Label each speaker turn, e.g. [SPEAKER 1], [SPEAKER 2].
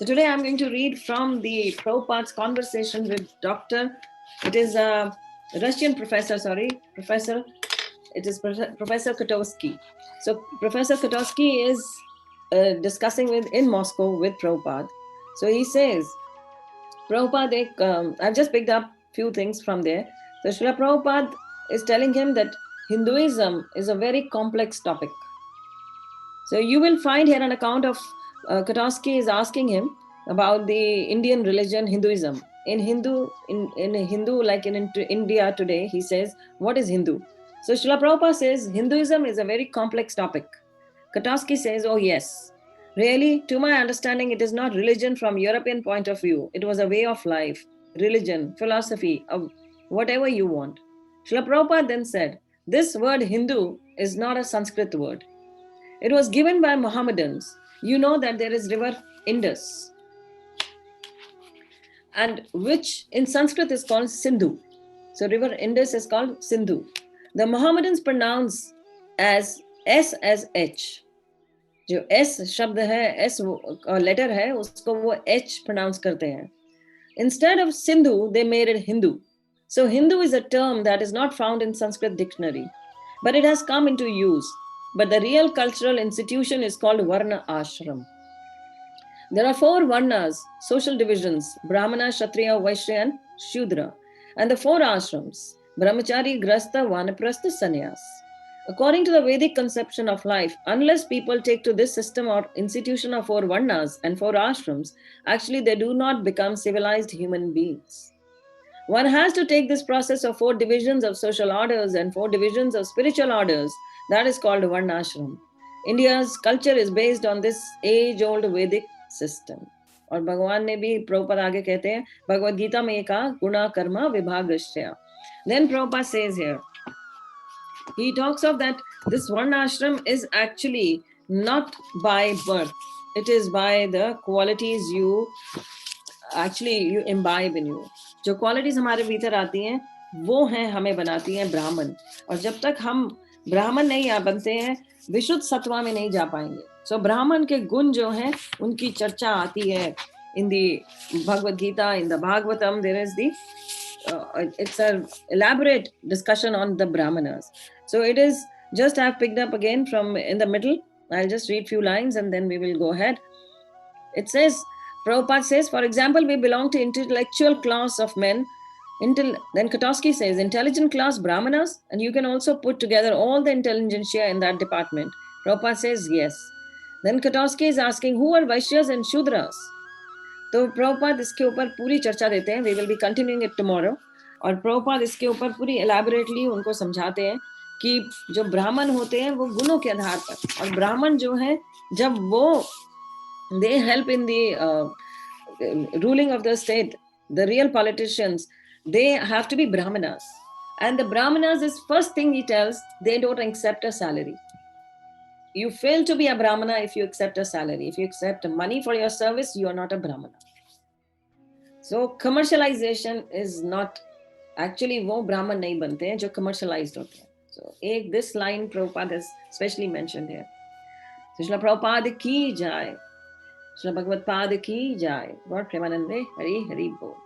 [SPEAKER 1] So today I'm going to read from the Prabhupada's conversation with Dr. It is a Russian professor, Professor. It is Professor Katosky. So Professor Katosky is discussing in Moscow with Prabhupada. So he says, Prabhupada, I've just picked up few things from there. So Srila Prabhupada is telling him that Hinduism is a very complex topic. So you will find here an account of Katosky is asking him about the Indian religion, Hinduism. In Hindu, like in India today, he says, what is Hindu? So Srila Prabhupada says, Hinduism is a very complex topic. Katosky says, oh yes, really, to my understanding, it is not religion from European point of view. It was a way of life, religion, philosophy, of whatever you want. Srila Prabhupada then said, this word Hindu is not a Sanskrit word. It was given by Mohammedans. You know that there is river Indus, and which in Sanskrit is called Sindhu. So river Indus is called Sindhu. The Mohammedans pronounce as S as H. जो S शब्द है, S letter है, उसको वो H pronounce करते हैं. Instead of Sindhu, they made it Hindu. So Hindu is a term that is not found in Sanskrit dictionary, but it has come into use. But the real cultural institution is called Varna Ashram. There are 4 Varnas, social divisions, Brahmana, Kshatriya, Vaishya and Shudra, and the 4 ashrams, Brahmachari, Grastha, Vanaprastha, Sannyas. According to the Vedic conception of life, unless people take to this system or institution of 4 Varnas and 4 ashrams, actually they do not become civilized human beings. One has to take this process of 4 divisions of social orders and 4 divisions of spiritual orders. That is called Varnashram. India's culture is based on this age-old Vedic system. और भगवान ने भी प्रभुपाद आगे कहते हैं भगवद गीता में कहा गुणा Karma विभागश्चया. Then Prabhupada says here, he talks of that this Varnashram is actually not by birth. It is by the qualities you imbibe in you. जो क्वालिटीज हमारे भीतर आती हैं वो हैं हमें बनाती हैं ब्राह्मण. और जब तक हम ब्राह्मण नहीं बनते हैं विशुद्ध सत्वा में नहीं जा पाएंगे. सो ब्राह्मण के गुण जो हैं उनकी चर्चा आती है in the Bhagavad Gita, in the Bhagavatam. There is the it's an elaborate discussion on the brahmanas. So it is just I've picked up again from in the middle. I'll just read few lines and then we will go ahead. It says, Prabhupada says, for example, we belong to intellectual class of men. Then Katosky says, intelligent class brahmanas, and you can also put together all the intelligentsia in that department. Prabhupada says, yes. Then Katosky is asking, who are Vaishyas and Shudras? तो प्रभुपाद इसके ऊपर पूरी चर्चा देते हैं. We will be continuing it tomorrow. और प्रभुपाद इसके ऊपर पूरी एलैबोरेटली उनको समझाते हैं कि जो ब्राह्मण होते हैं वो गुणों के आधार पर, और ब्राह्मण जो है जब वो they help in the ruling of the state, the real politicians, they have to be brahmanas. And the brahmanas is first thing he tells, they don't accept a salary. You fail to be a brahmana if you accept a salary. If you accept money for your service, you are not a brahmana. So commercialization is not, actually वो ब्राह्मण नहीं बनते हैं जो commercialized होते हैं. So this line Prabhupada has specially mentioned here. So Srila Prabhupada ki jai. Srila Bhagavad Pada ki jai. Lord Premanande, Hari Hari Bol.